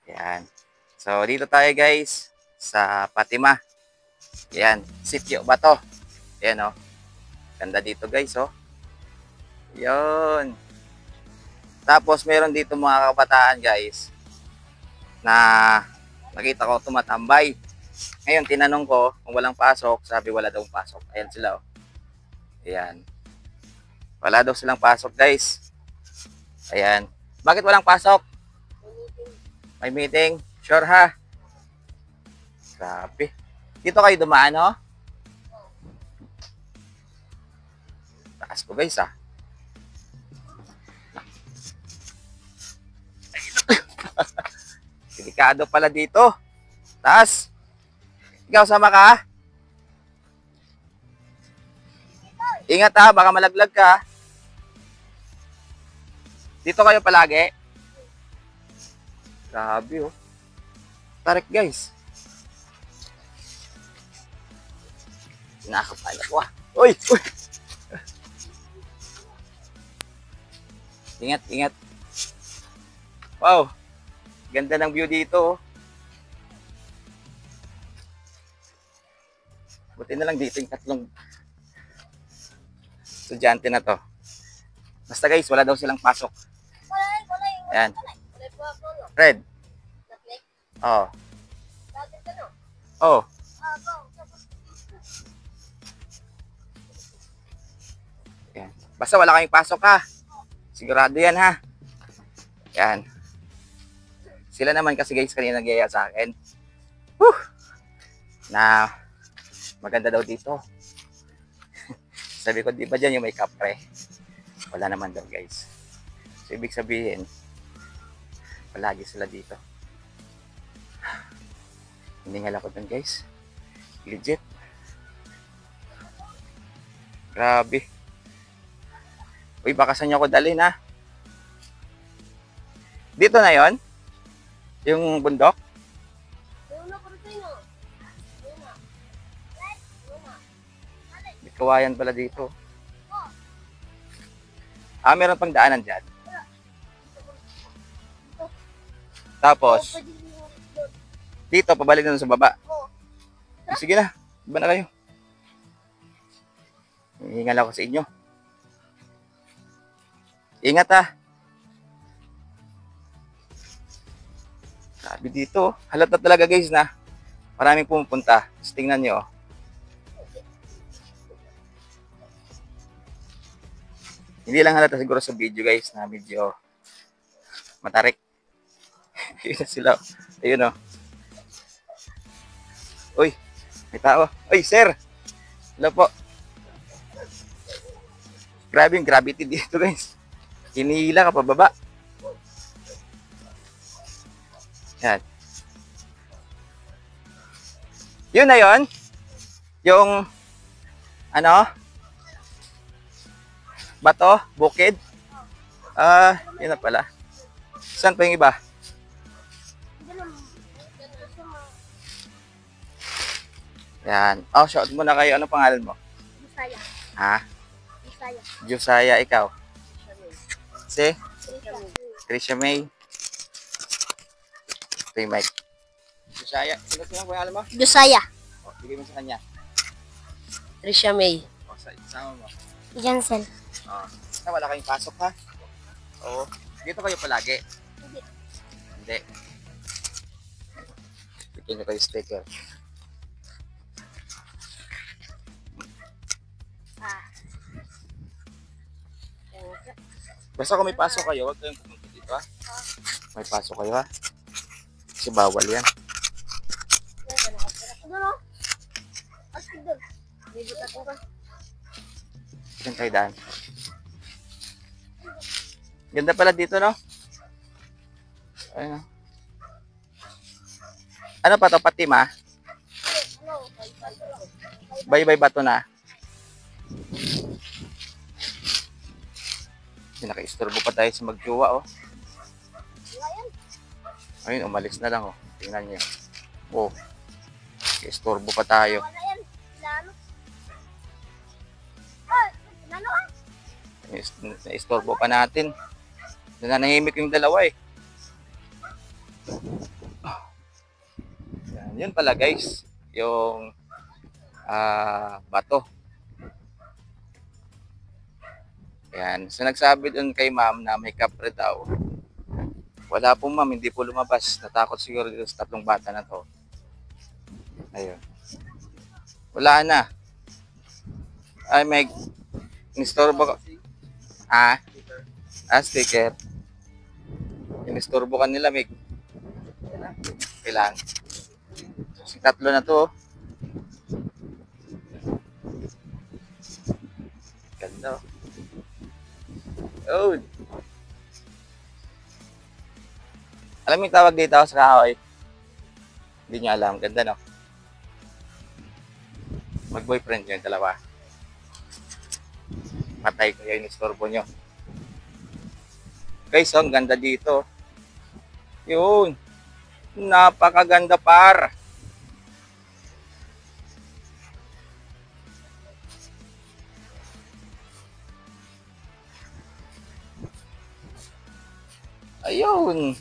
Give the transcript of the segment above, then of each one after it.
Yan. So, dito tayo guys sa Fatima. Yan. Sitio ba to? Yan, oh. Ganda dito guys, oh. Yun. Tapos, meron dito mga kabataan guys na nakita ko tumatambay. Ngayon, tinanong ko kung walang pasok. Sabi wala daw pasok. Ayan sila, oh. Ayan. Wala daw silang pasok guys. Ayan. Bakit walang pasok? May meeting? Sure ha? Grabe. Dito kayo dumaan, oh. Taas ko guys, ah. Delikado pala dito. Taas. Ikaw, sama ka? Ingat ha, baka malaglag ka. Dito kayo palagi. Grabe, oh. Tarik guys. Nakakapala ko, ah. Uy! Uy! Ingat, ingat. Wow. Ganda ng view dito, oh. Buti na lang dito yung tatlong estudyante na to. Basta guys, wala daw silang pasok. Ayan. Red. Oh. Oh. Ayan. Basta wala kayong pasok ha. Sigurado yan ha. Ayan. Sila naman kasi guys kanina nagyaya sa akin. Whew! Na maganda daw dito. Sabi ko, di ba dyan yung may kapre? Wala naman daw guys. So ibig sabihin, palagi sila dito. Hiningal ako dun guys. Legit. Grabe. Uy, baka saan nyo ako dalhin ha? Dito na yon yung bundok? May kawayan pala dito. Ah, meron pang daanan dyan. Tapos, dito, pabalik na sa baba. Sige na, iba na kayo. Hihingal ako sa inyo. Ingat ha. Sabi dito, halata talaga guys na maraming pumupunta. Tapos tingnan nyo. Hindi lang halata siguro sa video guys na medyo matarik. Yun na sila. Ayun o. Uy, may tao. Uy, sir. Hello po. Grabe yung gravity dito guys. Hinihila ka pababa. Yan. Yun na yun. Yung ano? Bato? Bukid? Yun na pala. Saan pa yung iba? Yan. Oh, shout muna kayo. Ano pangalan mo? Josiah. Ha? Josiah. Josiah, ikaw? Si? Trisha May. Ito yung mic. Josiah, sino ang pangalan mo? Josiah. O, bigay mo sa kanya. Trisha May. O, sama mo. Jansen. O, wala kayong pasok ha? Oo. Dito kayo palagi? Hindi. Bigyan nyo kayo sticker. Basta kung may pasok kayo, huwag kayong pumunta dito ha? May pasok kayo ha? Kasi bawal yan. Diyan kayo daan. Ganda pala dito, no? Ayun. Ano pa to? Fatima? Bye-bye bato na. Naka-istorbo pa tayo sa magjowa, oh. Ayun, umalis na lang, oh. Tingnan niyo. Oh. Istorbo pa tayo. Na-istorbo pa natin. Nananahimik yung dalawa, eh. Yan, yun pala guys, yung bato. Yan. So nagsabi dun kay ma'am na may kapre daw. Wala po ma'am, hindi po lumabas. Natakot siguro dito sa tatlong bata na to. Ayun. Wala na. Ay, may inistorbo ka. Ah? Sticker. Inistorbo ka nila, Mig. Kailangan. So, tatlo na to. Ganda. Oh. Alam mo yung tawag dito sa kahoy? Hindi nyo alam. Ganda, no? Mag-boyfriend nyo yung dalawa. Patay ko yung istorbo nyo. Guys, ang ganda dito. Yun. Napakaganda par. Ayun.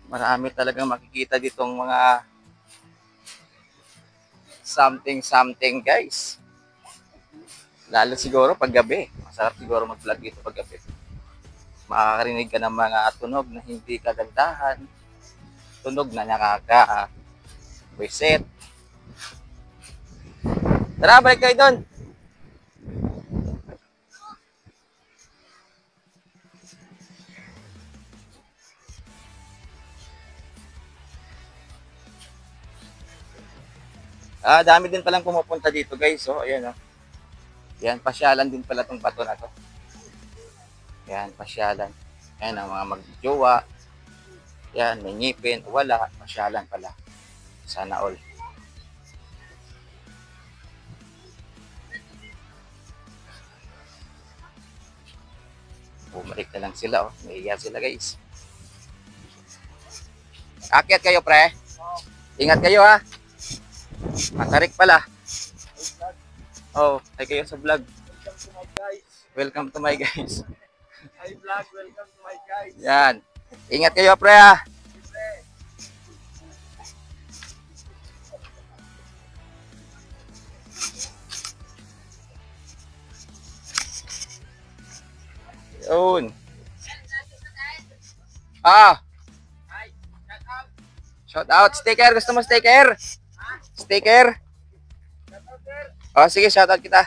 Marami talagang makikita ditong mga something guys. Lalo siguro pag gabi. Masarap siguro mag-vlog dito pag gabi. Makakarinig ka ng mga tunog na hindi kagandahan. Tunog na nakaka-reset. Tara, balik kayo doon. Dami din palang pumupunta dito guys. Oh, ayan oh. Yan, pasyalan din pala tong bato na to. Yan, pasyalan. Ayan ang mga magjowa. Yan, may ngipin. Wala, pasyalan pala. Sana all. Bumalik na lang sila oh. Naiiya sila guys. Akyat kayo pre. Ingat kayo ha. Matarik pala. Oh, ay kayo sa vlog. Welcome to my guys. Welcome to my guys. Hi vlog, welcome to my guys. Yan. Ingat kayo pre ha. Yun. Shout out. Sticker. Gusto mo sticker? Sticker? Oh, sige. Shout out kita.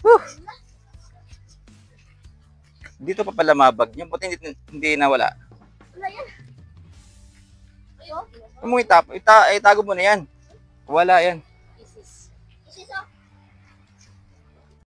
Whew. Dito pa pala mabag. Yung puti hindi nawala. Wala yan. Itago mo na yan. Wala yan.